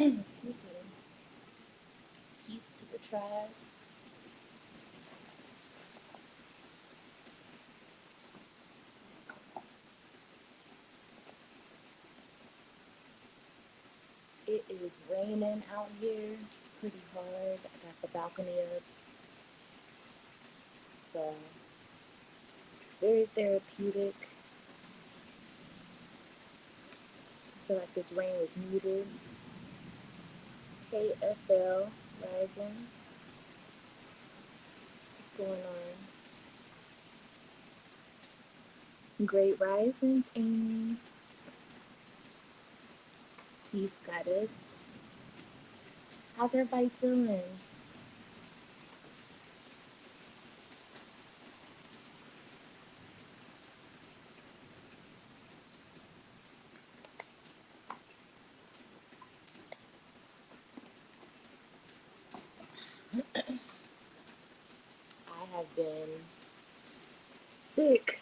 Excuse me. Peace to the tribe. It is raining out here. It's pretty hard. I got the balcony up, so very therapeutic. I feel like this rain was needed. KFL Risings. What's going on? Great Risings, Amy. Peace, Goddess. How's everybody feeling? I have been sick,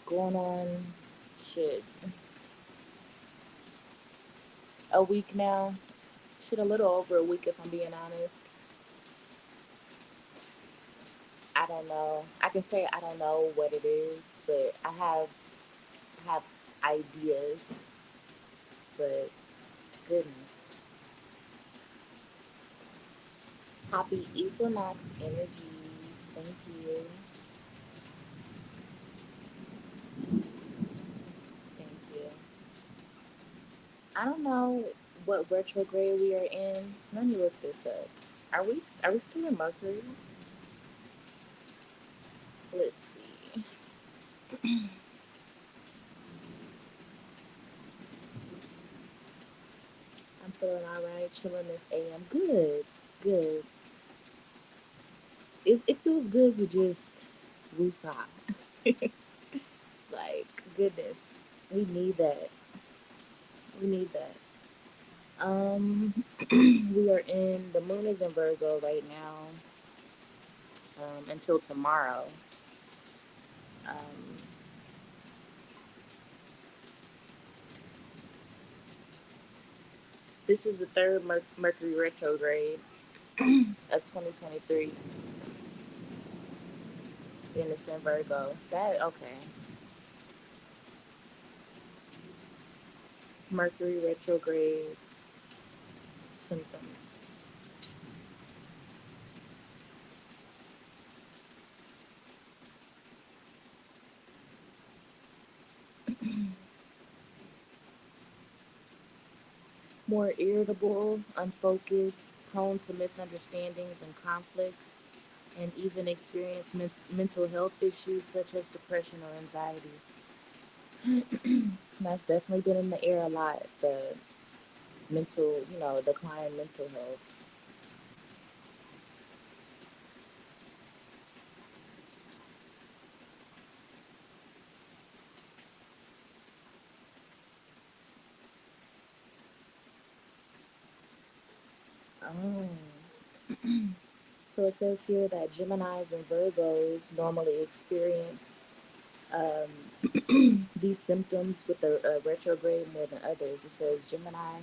going on shit a week now. Shit, a little over a week if I'm being honest. I don't know. I can say I don't know what it is, but I have ideas, but goodness. Happy equinox energies. Thank you. Thank you. I don't know what retrograde we are in. Let me look this up. Are we still in Mercury? Let's see. I'm feeling alright, chilling this AM. Good. Good. It feels good to just woosah. Like, goodness. We need that. We need that. We are in, the moon is in Virgo right now, until tomorrow. Um, this is the third Mercury retrograde of 2023, and it's in Virgo. That, okay. Mercury retrograde symptoms. More irritable, unfocused, prone to misunderstandings and conflicts, and even experience mental health issues such as depression or anxiety. That's definitely been in the air a lot. The mental, decline in mental health. Oh. So it says here that Geminis and Virgos normally experience these symptoms with the retrograde more than others. It says Gemini,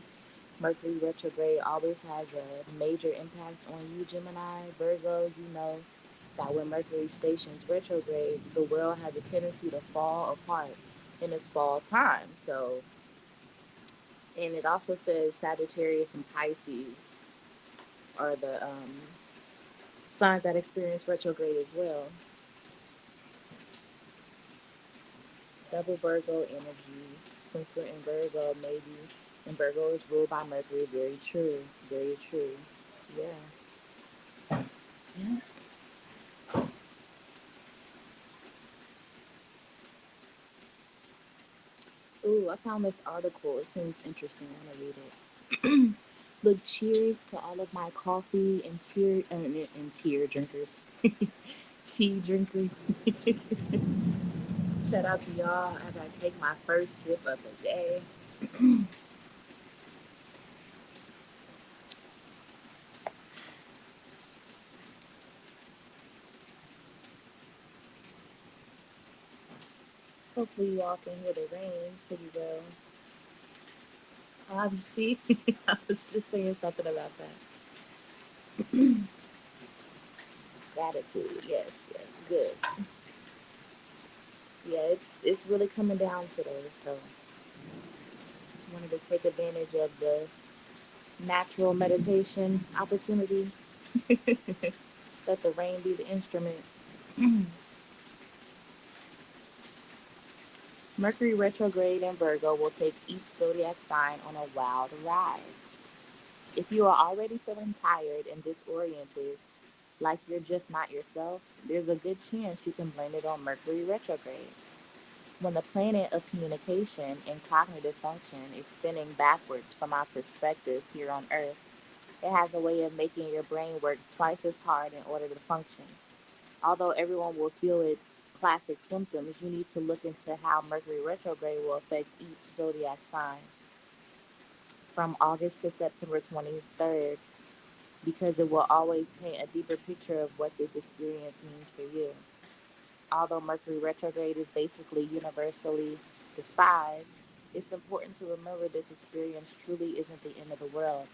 Mercury retrograde always has a major impact on you, Gemini. Virgo, you know that when Mercury stations retrograde, the world has a tendency to fall apart in its fall time. So, and it also says Sagittarius and Pisces are the signs that experience retrograde as well. Double Virgo energy. Since we're in Virgo, maybe. And Virgo is ruled by Mercury. Very true. Very true. Yeah. Yeah. Ooh, I found this article. It seems interesting. I want to read it. Look, cheers to all of my coffee and tear drinkers, tea drinkers. Shout out to y'all as I take my first sip of the day. Hopefully, you all can hear the rain pretty well. Obviously, I was just saying something about that. Gratitude, yes, yes, good. Yeah, it's really coming down today, so wanted to take advantage of the natural meditation opportunity. Let the rain be the instrument. Mercury retrograde in Virgo will take each zodiac sign on a wild ride. If you are already feeling tired and disoriented, like you're just not yourself, there's a good chance you can blame it on Mercury retrograde. When the planet of communication and cognitive function is spinning backwards from our perspective here on Earth, it has a way of making your brain work twice as hard in order to function. Although everyone will feel its classic symptoms, you need to look into how Mercury retrograde will affect each zodiac sign from August to September 23rd, because it will always paint a deeper picture of what this experience means for you. Although Mercury retrograde is basically universally despised, it's important to remember this experience truly isn't the end of the world.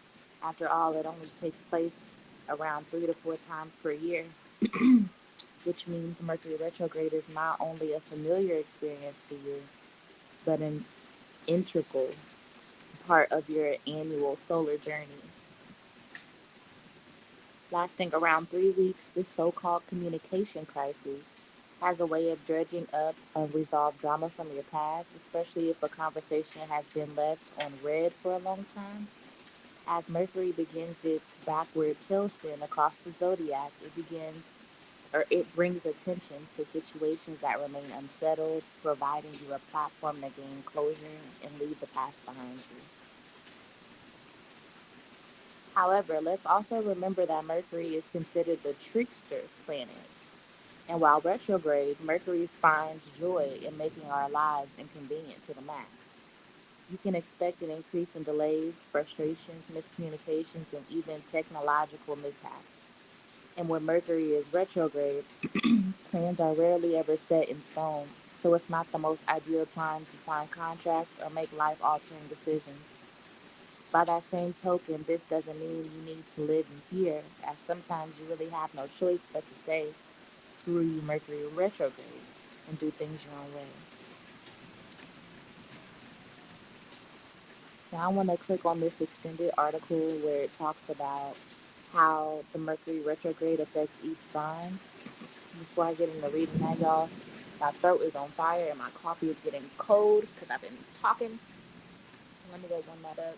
After all, it only takes place around 3 to 4 times per year, which means Mercury retrograde is not only a familiar experience to you, but an integral part of your annual solar journey. Lasting around 3 weeks, this so called communication crisis has a way of dredging up unresolved drama from your past, especially if a conversation has been left on red for a long time. As Mercury begins its backward tailspin across the zodiac, it brings attention to situations that remain unsettled, providing you a platform to gain closure and leave the past behind you. However, let's also remember that Mercury is considered the trickster planet. And while retrograde, Mercury finds joy in making our lives inconvenient to the max. You can expect an increase in delays, frustrations, miscommunications, and even technological mishaps. And when Mercury is retrograde, plans are rarely ever set in stone, so it's not the most ideal time to sign contracts or make life altering decisions. By that same token, this doesn't mean you need to live in fear, as sometimes you really have no choice but to say, screw you, Mercury retrograde, and do things your own way. Now, I want to click on this extended article where it talks about how the Mercury retrograde affects each sign. Before I get into reading that, y'all, my throat is on fire and my coffee is getting cold because I've been talking. So let me go warm that up.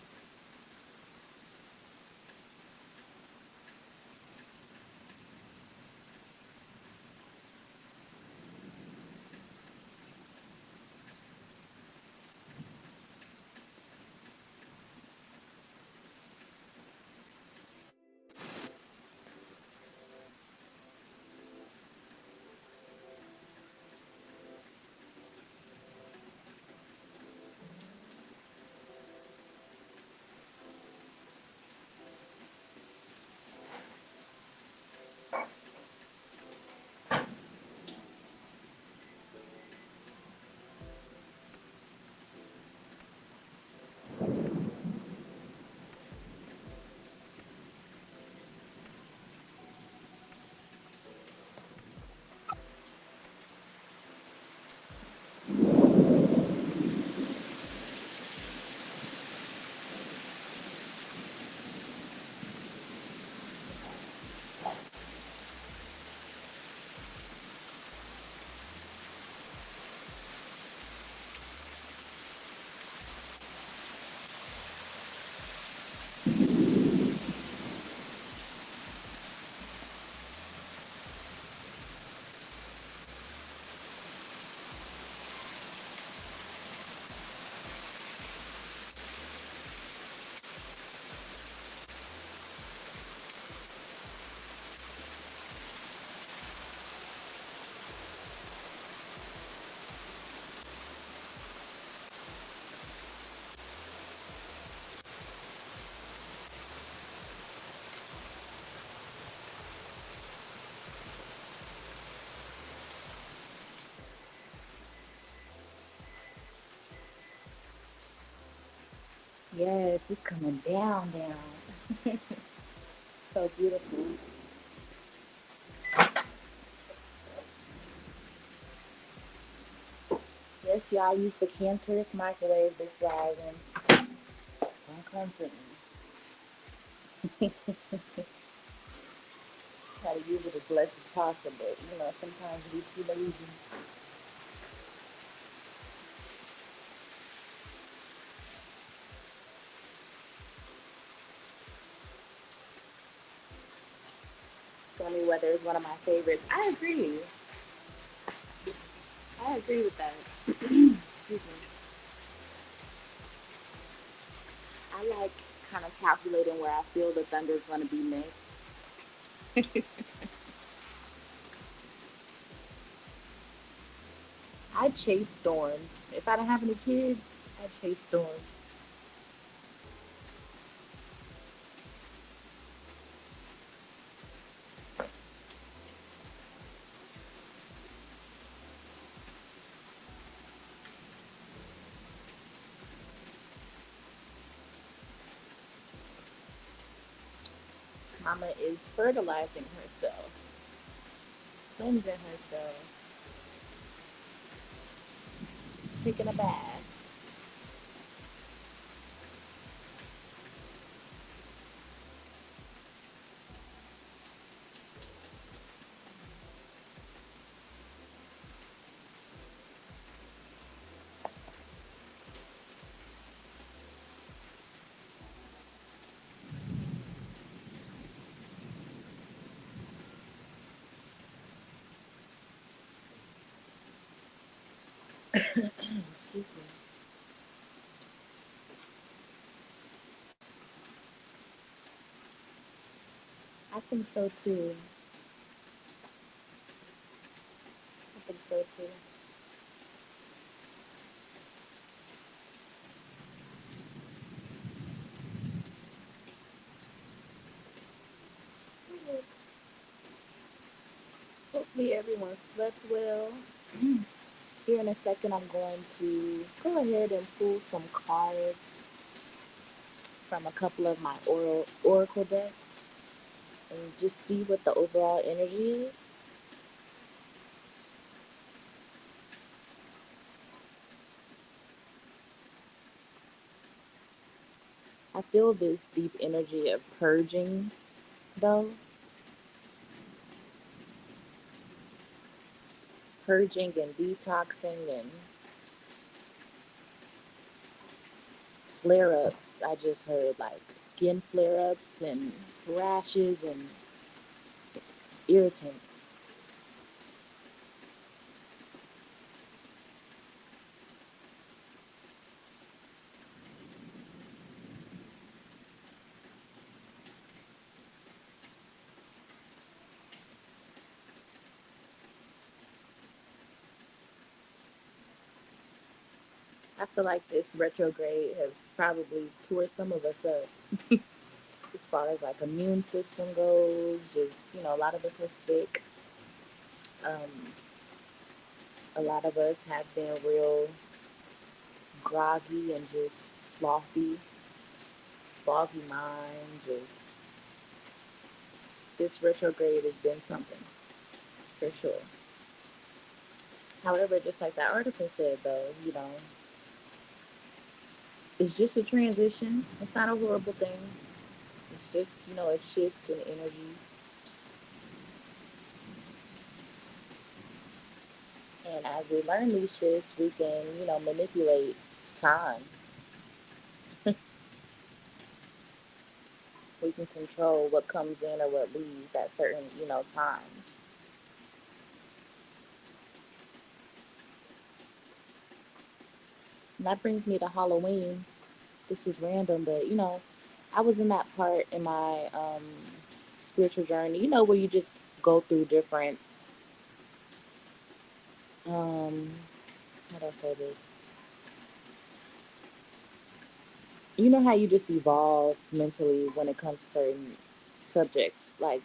Yes, it's coming down, down. So beautiful. Yes, y'all use the cancerous microwave this rising. Don't come for me. Try to use it as less as possible. You know, sometimes we too lazy. Stormy weather is one of my favorites. I agree. I agree with that. Excuse me. I like kind of calculating where I feel the thunder is going to be next. I chase storms. If I don't have any kids, I chase storms. Mama is fertilizing herself, cleansing herself, taking a bath. Excuse me. I think so too. I think so too. Hopefully everyone slept well. Here in a second, I'm going to go ahead and pull some cards from a couple of my oracle decks and just see what the overall energy is. I feel this deep energy of purging, though. Purging and detoxing and flare ups. I just heard like skin flare ups and rashes and irritants. I feel like this retrograde has probably tore some of us up as far as like immune system goes. Just, you know, a lot of us are sick. Um, a lot of us have been real groggy and just slothy, foggy mind. Just this retrograde has been something for sure. However, just like that article said, though, you know, it's just a transition. It's not a horrible thing. It's just, you know, a shift in energy. And as we learn these shifts, we can, you know, manipulate time. We can control what comes in or what leaves at certain, you know, times. And that brings me to Halloween. This is random, but you know, I was in that part in my spiritual journey, you know, where you just go through different, um, how do I say this? You know how you just evolve mentally when it comes to certain subjects, like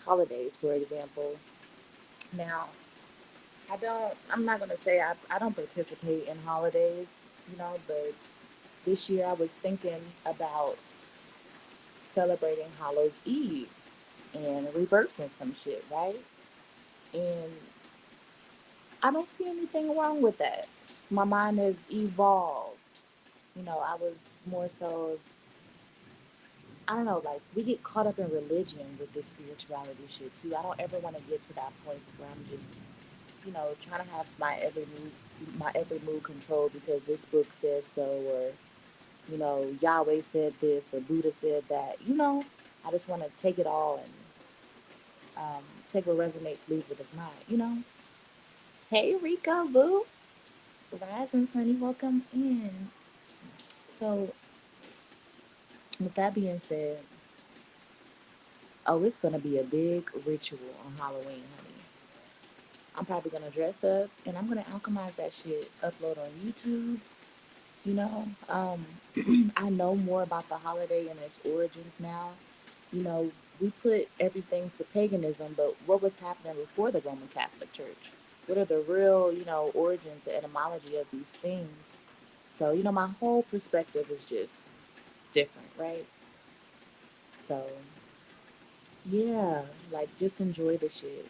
holidays, for example. Now, I'm not going to say I don't participate in holidays, you know, but this year I was thinking about celebrating Hallows Eve and reversing some shit, right? And I don't see anything wrong with that. My mind has evolved. I was more so, I don't know, like we get caught up in religion with this spirituality shit too. I don't ever want to get to that point where I'm just, trying to have my every move controlled because this book says so, or Yahweh said this or Buddha said that. I just want to take it all and take what resonates, leave what does not. Hey, Rico, boo. Rising, honey, welcome in. So, with that being said, oh, it's gonna be a big ritual on Halloween, honey. I'm probably gonna dress up and I'm gonna alchemize that shit, upload on YouTube. I know more about the holiday and its origins now. You know, we put everything to paganism, but what was happening before the Roman Catholic Church? What are the real, origins, the etymology of these things? So, my whole perspective is just different, right? So, yeah, like just enjoy the shit.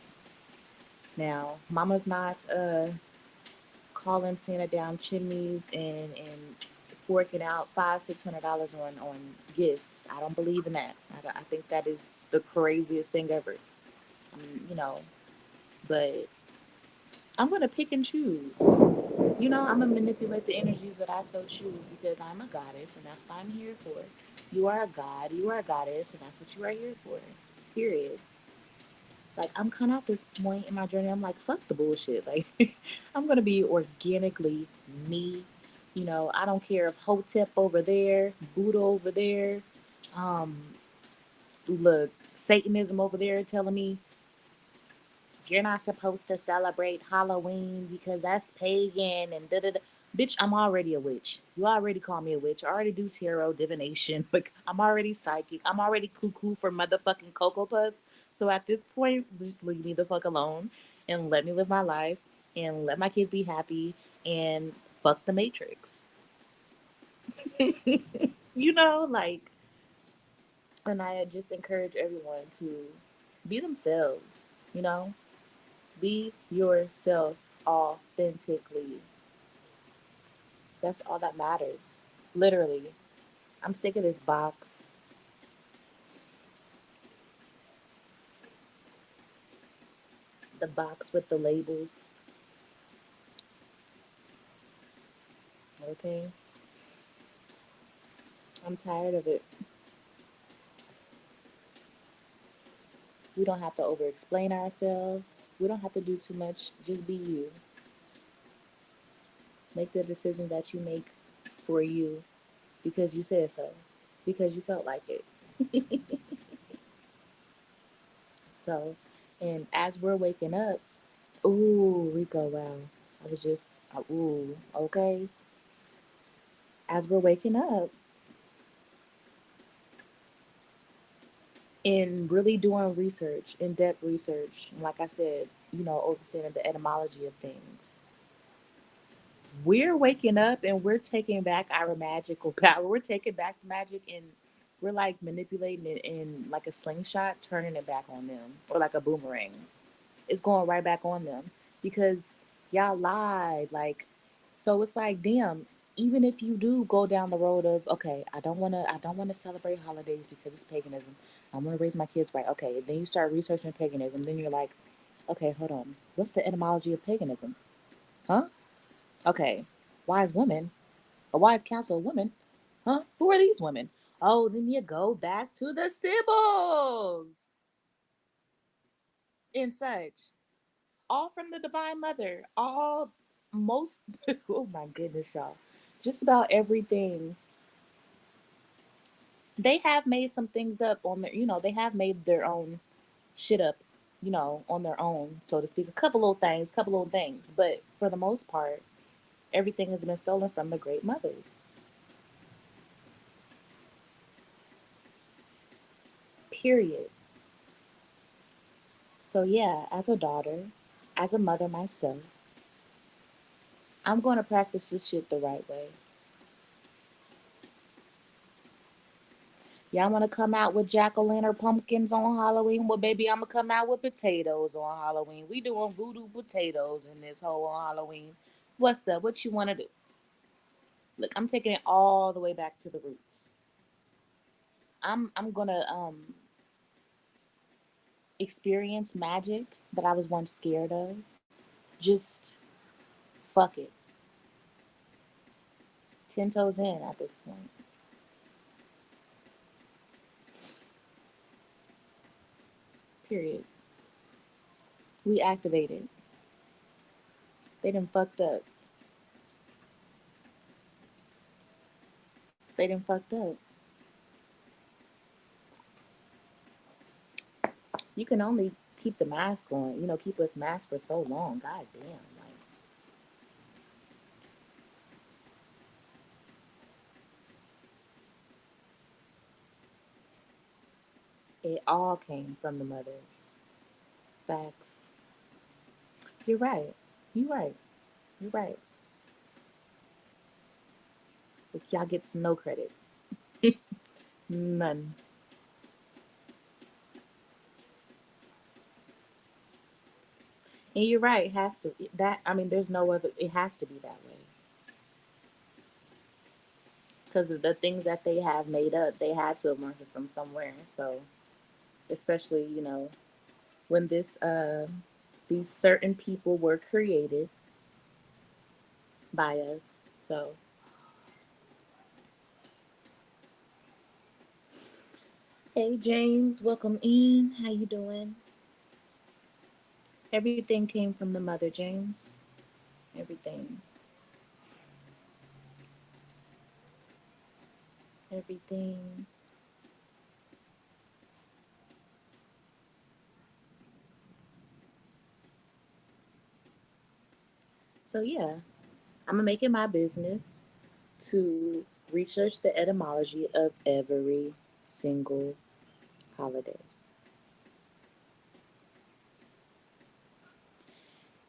Now, mama's not calling Santa down chimneys and forking out $500-600 on gifts. I don't believe in that. I think that is the craziest thing ever. You know, but I'm gonna pick and choose. I'm gonna manipulate the energies that I so choose because I'm a goddess and that's what I'm here for. You are a god, you are a goddess, and that's what you are here for. Period. Like I'm kind of at this point in my journey. I'm like, fuck the bullshit. Like I'm gonna be organically me. I don't care if Hotep over there, Buddha over there, um, look, Satanism over there telling me you're not supposed to celebrate Halloween because that's pagan and da da da. Bitch, I'm already a witch. You already call me a witch. I already do tarot divination. Like I'm already psychic. I'm already cuckoo for motherfucking Cocoa Puffs. So at this point, just leave me the fuck alone and let me live my life and let my kids be happy and fuck the Matrix. Like, and I just encourage everyone to be themselves, you know? Be yourself authentically. That's all that matters. Literally. I'm sick of this box. The box with the labels. Okay? I'm tired of it. We don't have to over explain ourselves. We don't have to do too much. Just be you. Make the decision that you make for you because you said so. Because you felt like it. So, and as we're waking up, ooh, Rico, wow. I was just, ooh, okay. As we're waking up and really doing research, in depth research, and like I said, understanding the etymology of things, we're waking up and we're taking back our magical power. We're taking back the magic and we're like manipulating it in like a slingshot, turning it back on them, or like a boomerang. It's going right back on them because y'all lied. Like, so it's like, damn, even if you do go down the road of, okay, I don't wanna celebrate holidays because it's paganism. I want to raise my kids right. Okay, then you start researching paganism. Then you're like, okay, hold on. What's the etymology of paganism? Huh? Okay, wise woman, a wise council of women. Huh? Who are these women? Oh, then you go back to the Sibyls and such. All from the Divine Mother. All most oh my goodness, y'all. Just about everything. They have made some things up on their they have made their own shit up, on their own, so to speak. A couple little things, couple little things. But for the most part, everything has been stolen from the great mothers. Period. So yeah, as a daughter, as a mother myself, I'm going to practice this shit the right way. Y'all want to come out with jack-o'-lantern pumpkins on Halloween? Well, baby, I'm going to come out with potatoes on Halloween. We doing voodoo potatoes in this whole on Halloween. What's up? What you want to do? Look, I'm taking it all the way back to the roots. I'm going to experience magic that I was once scared of. Just fuck it. 10 toes in at this point. Period. We activated. They done fucked up. They done fucked up. You can only keep the mask on, keep us masked for so long. God damn. Like, it all came from the mothers. Facts. You're right. You're right. You're right. But y'all get no credit. None. And you're right. It has to. That, I mean, there's no other. It has to be that way. Because of the things that they have made up, they had to have learned it from somewhere. So, especially, when these certain people were created by us. So, hey James, welcome in. How you doing? Everything came from the mother, James. Everything. Everything. So yeah, I'm gonna make it my business to research the etymology of every single holiday.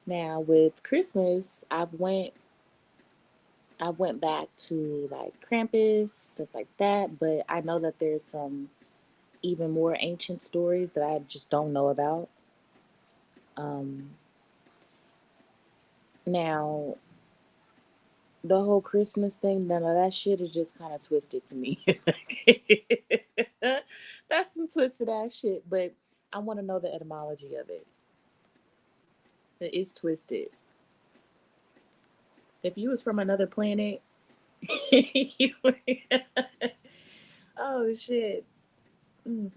Now with Christmas, I went back to like Krampus, stuff like that, but I know that there's some even more ancient stories that I just don't know about. Um, Now, the whole Christmas thing, none of that shit is just kind of twisted to me. That's some twisted ass shit, but I want to know the etymology of it. It is twisted. If you was from another planet, you oh shit. Mm.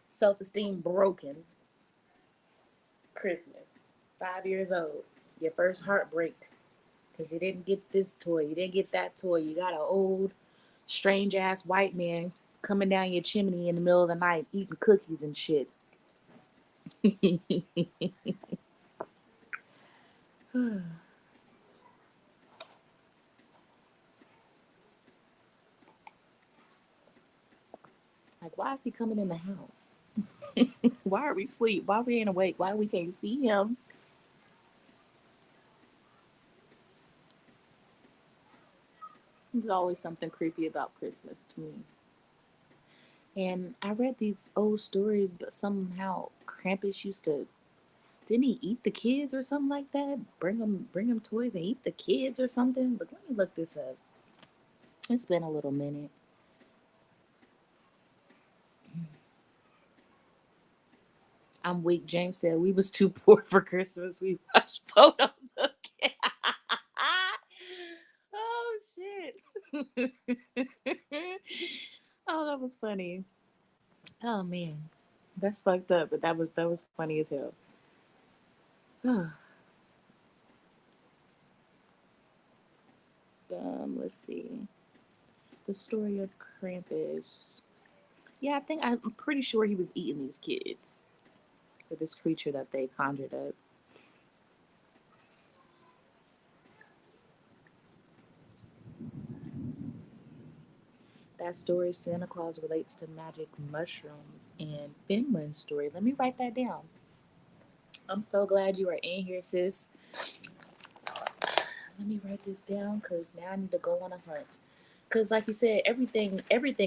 Self esteem broken. Christmas. 5 years old. Your first heartbreak because you didn't get this toy. You didn't get that toy. You got an old, strange ass white man coming down your chimney in the middle of the night eating cookies and shit. Like, why is he coming in the house? Why are we asleep? Why we ain't awake? Why we can't see him? There's always something creepy about Christmas to me. And I read these old stories, but somehow Krampus used to didn't he eat the kids or something like that? Bring them toys and eat the kids or something. But let me look this up. It's been a little minute. I'm weak. James said we was too poor for Christmas. We watched photos of kids. Oh shit. Oh, that was funny. Oh man. That's fucked up, but that was funny as hell. Let's see. The story of Krampus. Yeah, I'm pretty sure he was eating these kids. Or this creature that they conjured up. That story, Santa Claus relates to magic mushrooms and Finland story. Let me write that down. I'm so glad you are in here, sis. Let me write this down because now I need to go on a hunt. Cause like you said, everything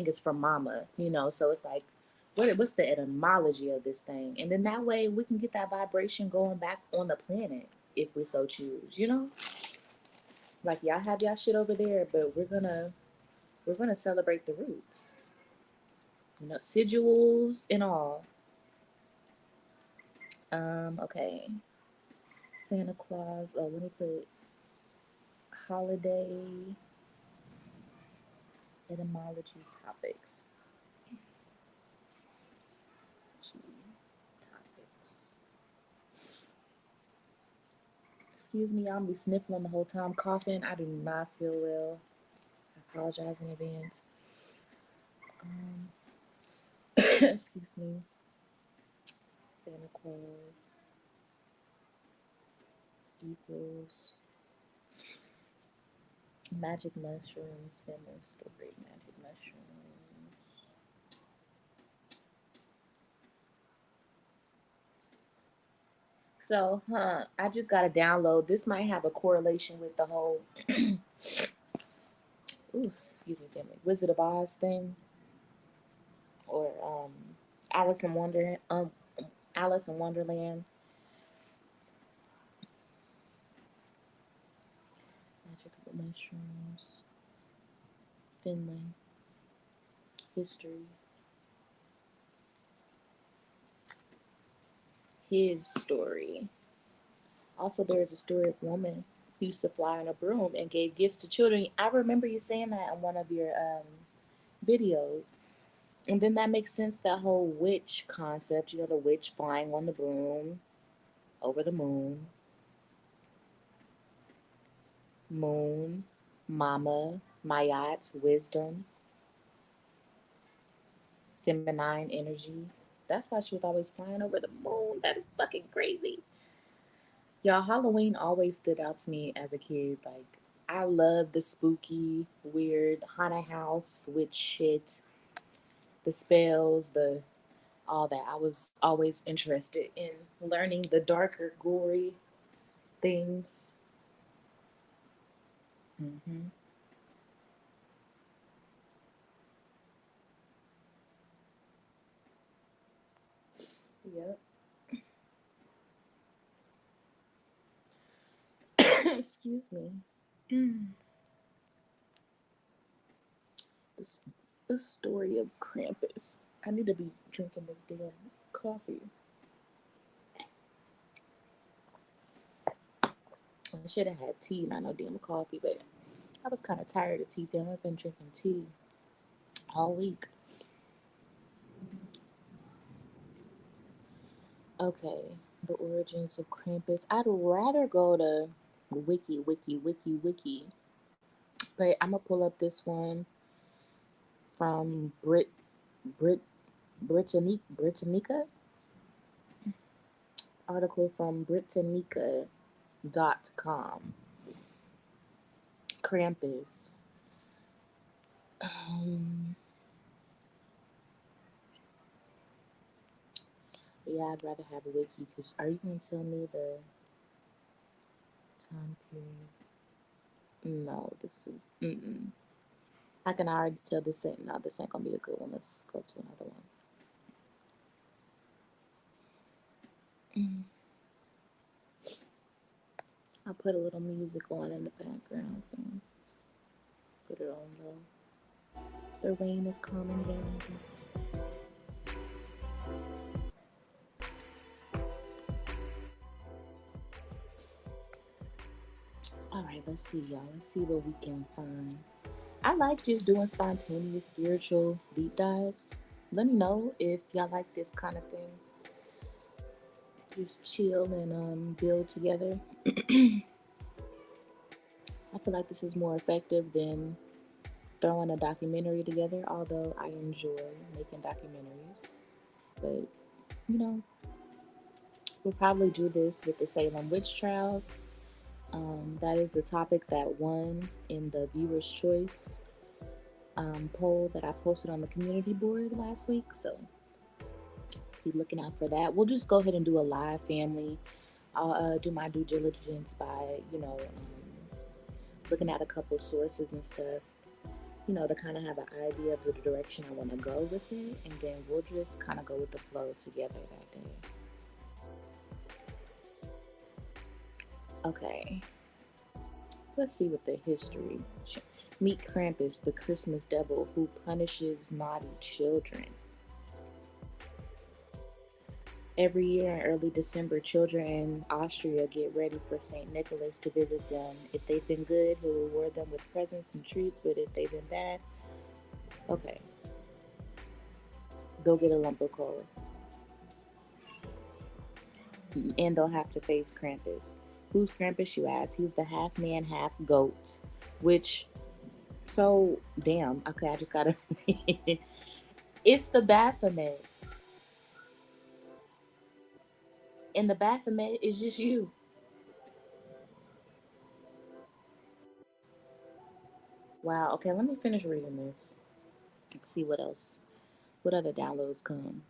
is from mama, you know. So it's like, what's the etymology of this thing? And then that way we can get that vibration going back on the planet if we so choose, you know. Like y'all have y'all shit over there, but we're gonna celebrate the roots, you know, sigils and all. Okay, Santa Claus. Oh, let me put holiday etymology topics. Topics. Excuse me, I'll be sniffling the whole time, coughing. I do not feel well. I apologize in advance. Um, excuse me. Santa Claus equals magic mushrooms, family story, magic mushrooms. So, I just got to download. This might have a correlation with the whole, ooh, excuse me, family, Wizard of Oz thing, or Alice in Wonder, Alice in Wonderland. Magical mushrooms, Finland, history, his story. Also, there is a story of a woman who used to fly on a broom and gave gifts to children. I remember you saying that in one of your videos. And then that makes sense, that whole witch concept. You know, the witch flying on the broom over the moon, moon, mama, mayat, wisdom, feminine energy. That's why she was always flying over the moon. That is fucking crazy. Y'all, Halloween always stood out to me as a kid. Like, I love the spooky, weird haunted house witch shit, the spells, the all that. I was always interested in learning the darker, gory things. Hmm. Yep. Excuse me. Mm. The, the story of Krampus. I need to be drinking this damn coffee. I should have had tea, not no damn coffee, but I was kind of tired of tea, fam. I've been drinking tea all week. Okay, the origins of Krampus. I'd rather go to wiki, but I'm gonna pull up this one from Brit Britannica, article from Britannica.com. Krampus. Um, yeah, I'd rather have a wiki because are you gonna tell me the time period? No, this is. Mm-mm. I can already tell this ain't. No, this ain't gonna be a good one. Let's go to another one. Mm. I'll put a little music on in the background and put it on low. The rain is calming down. All right, let's see, y'all. Let's see what we can find. I like just doing spontaneous spiritual deep dives. Let me know if y'all like this kind of thing. Just chill and build together. I feel like this is more effective than throwing a documentary together, although I enjoy making documentaries. But, you know, we'll probably do this with the Salem witch trials. That is the topic that won in the viewer's choice poll that I posted on the community board last week. So be looking out for that. We'll just go ahead and do a live family. I'll do my due diligence by, looking at a couple sources and stuff. to kind of have an idea of the direction I want to go with it, and then we'll just kind of go with the flow together that day. Okay, let's see what the history. Meet Krampus, the Christmas devil who punishes naughty children. Every year in early December, children in Austria get ready for St. Nicholas to visit them. If they've been good, he'll reward them with presents and treats, but if they've been bad, okay, they'll get a lump of coal and they'll have to face Krampus. Who's Krampus, you ask? He's the half man, half goat, which, so, damn, okay, I just gotta. It's the Baphomet, and the Baphomet is just you. Wow, okay, let me finish reading this. Let's see what else. What other downloads come?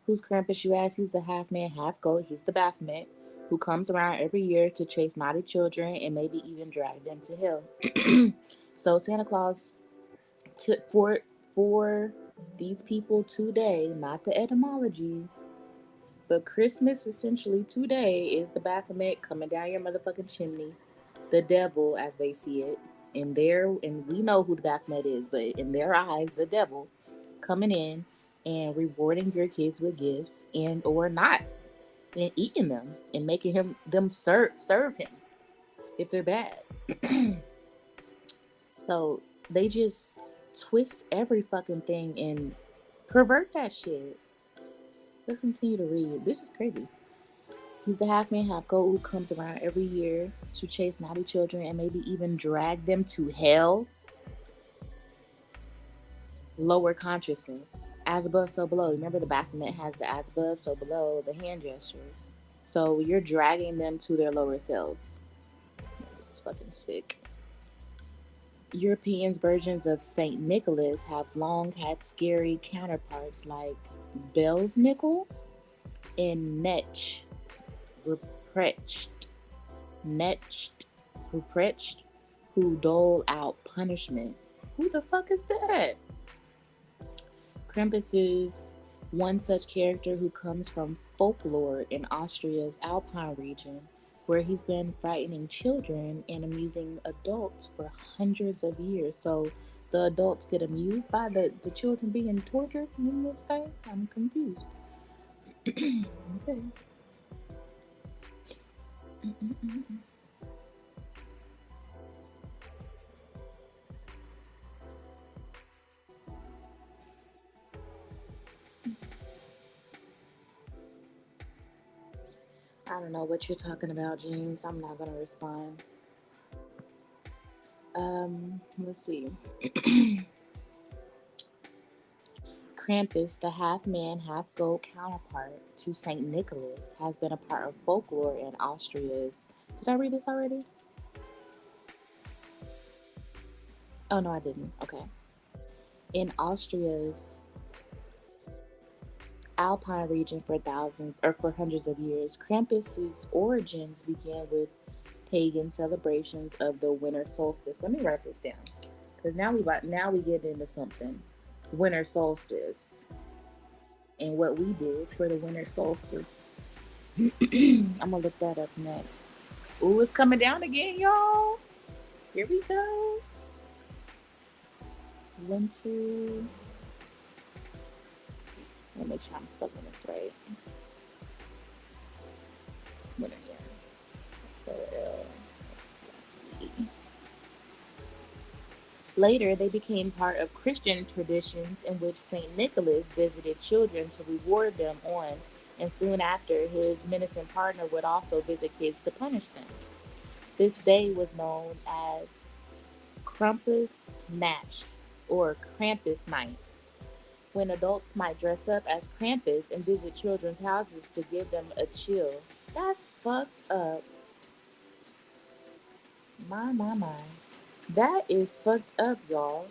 Who's Krampus, you ask? He's the half man, half goat. He's the Baphomet who comes around every year to chase naughty children and maybe even drag them to hell. So Santa Claus, t- for for these people today, not the etymology, but Christmas essentially today is the Baphomet coming down your motherfucking chimney, the devil as they see it. And we know who the Baphomet is, but in their eyes, the devil coming in and rewarding your kids with gifts and or not, and eating them and making them serve him if they're bad. So they just twist every fucking thing and pervert that shit. Let's continue to read. This is crazy. He's the half man, half goat who comes around every year to chase naughty children and maybe even drag them to hell. Lower consciousness. As above, so below. Remember, the Baphomet has the as above, so below, the hand gestures. So you're dragging them to their lower selves. It's fucking sick. Europeans' versions of Saint Nicholas have long had scary counterparts like Bell's Nickel and Netch, Ruprecht, Netched, Ruprecht, who dole out punishment. Who the fuck is that? Krampus is one such character who comes from folklore in Austria's Alpine region, where he's been frightening children and amusing adults for hundreds of years. So the adults get amused by the children being tortured in this thing? I'm confused. Okay. I don't know what you're talking about, James. I'm not gonna respond. Let's see. Krampus, the half man, half goat counterpart to St. Nicholas, has been a part of folklore in Austria's. Did I read this already? Oh, no, I didn't. Okay. In Austria's Alpine region for thousands or for hundreds of years, Krampus's origins began with pagan celebrations of the winter solstice. Let me write this down because now we get into something. Winter solstice and what we did for the winter solstice. I'm gonna look that up next. Ooh, it's coming down again, y'all. Here we go. Winter. Let me make sure I'm spelling this right. Winter, yeah. So L. Later, they became part of Christian traditions in which St. Nicholas visited children to reward them on, and soon after, his menacing partner would also visit kids to punish them. This day was known as Krampus Nacht or Krampus Night, when adults might dress up as Krampus and visit children's houses to give them a chill. That's fucked up. My. That is fucked up, y'all.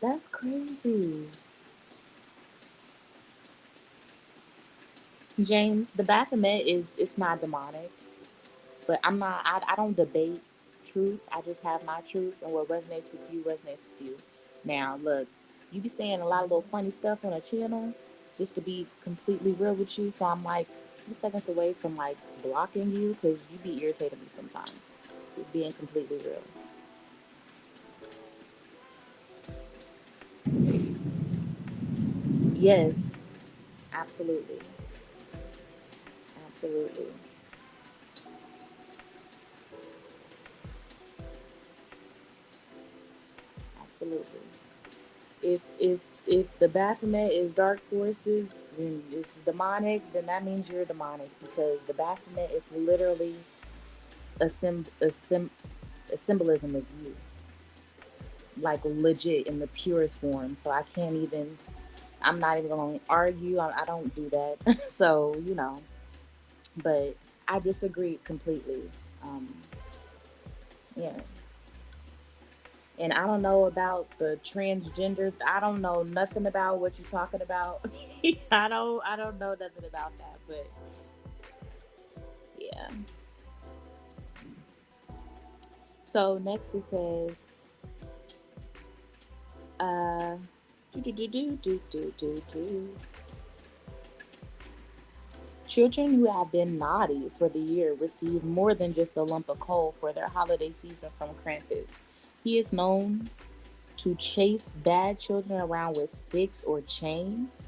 That's crazy. James, the Baphomet is it's not demonic, but I don't debate. truth. I just have my truth, and what resonates with you resonates with you. Now, look, you be saying a lot of little funny stuff on a channel, just to be completely real with you. So I'm like 2 seconds away from like blocking you because you be irritating me sometimes. Just being completely real. Yes, absolutely, absolutely, absolutely. If the Baphomet is dark forces and it's demonic, then that means you're demonic because the Baphomet is literally a sim a sim a symbolism of you, like legit in the purest form. So I can't even. I'm not even gonna argue. I don't do that. So but I disagree completely. Um, yeah. And I don't know about the transgender. I don't know nothing about what you're talking about. I don't know nothing about that, but yeah. So next it says uh do do do do do do do do. Children who have been naughty for the year receive more than just a lump of coal for their holiday season from Krampus. He is known to chase bad children around with sticks or chains,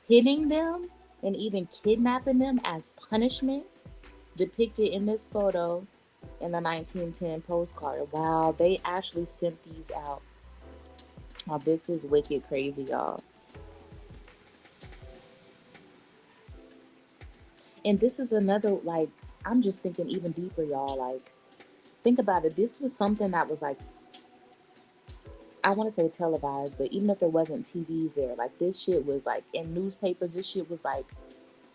hitting them and even kidnapping them as punishment, depicted in this photo in the 1910 postcard. Wow, they actually sent these out. Now, this is wicked crazy, y'all. And this is another, like, I'm just thinking even deeper, y'all. Like, think about it. This was something that was like, I want to say televised, but even if there wasn't TVs there, like, this shit was like in newspapers, this shit was like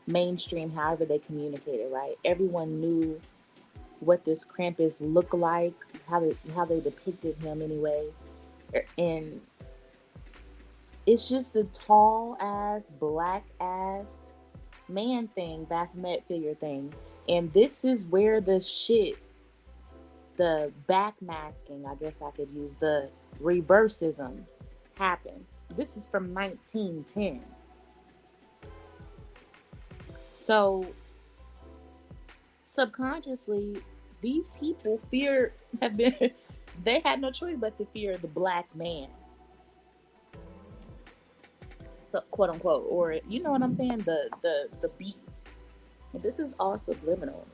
mainstream, however they communicated, right? Everyone knew what this Krampus looked like, how they depicted him anyway. And it's just the tall ass, black ass man thing, Baphomet figure thing. And this is where the backmasking, I guess I could use, the reversism happens. This is from 1910. So subconsciously, these people have been, they had no choice but to fear the black man, so, quote unquote, or you know what I'm saying, the beast. And this is all subliminal.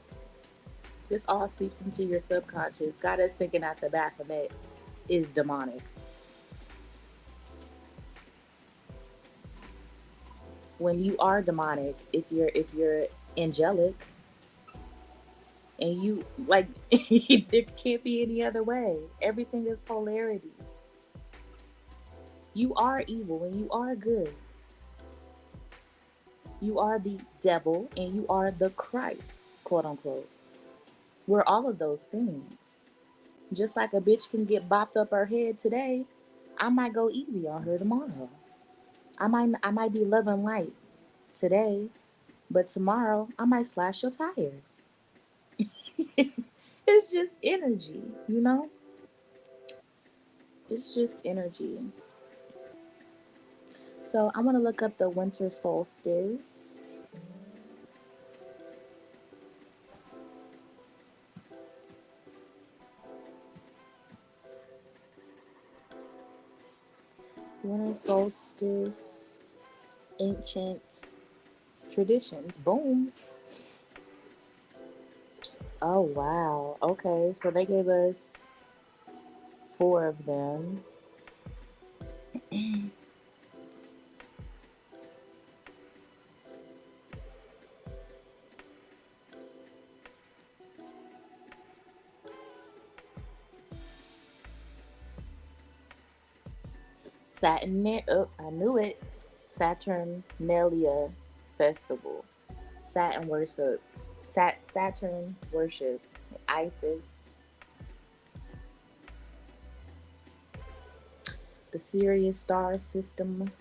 This all seeps into your subconscious. Got us thinking that the Baphomet is demonic. When you are demonic, if you're angelic, and you like, there can't be any other way. Everything is polarity. You are evil and you are good. You are the devil and you are the Christ, quote unquote. We're all of those things. Just like a bitch can get bopped up her head today, I might go easy on her tomorrow. I might be loving light today, but tomorrow I might slash your tires. It's just energy, you know? It's just energy. So I'm gonna look up the winter solstice. Winter solstice, ancient traditions. Boom. Oh wow. Okay, so they gave us four of them. Oh, I knew it. Saturnalia festival. Saturn worship. Saturn worship. Isis. The Sirius star system.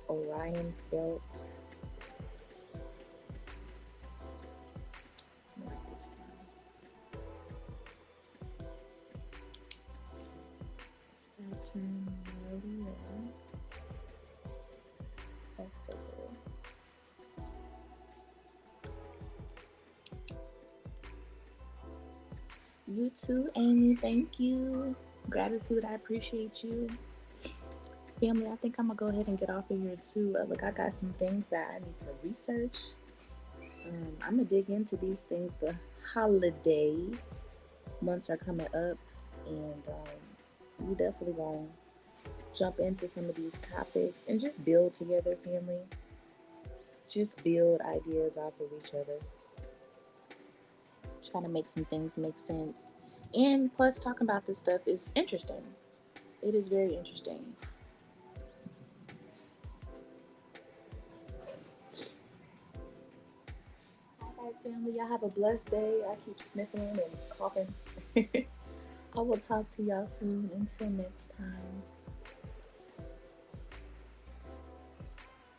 Orion's belt. You too, Amy. Thank you. Gratitude. I appreciate you. Family, I think I'm going to go ahead and get off of here too. Look, I got some things that I need to research. I'm going to dig into these things. The holiday months are coming up, and we definitely going to jump into some of these topics and just build together, family. Just build ideas off of each other. Trying to make some things make sense. And plus, talking about this stuff is interesting. It is very interesting. All right, family, y'all have a blessed day. I keep sniffling and coughing. I will talk to y'all soon. Until next time.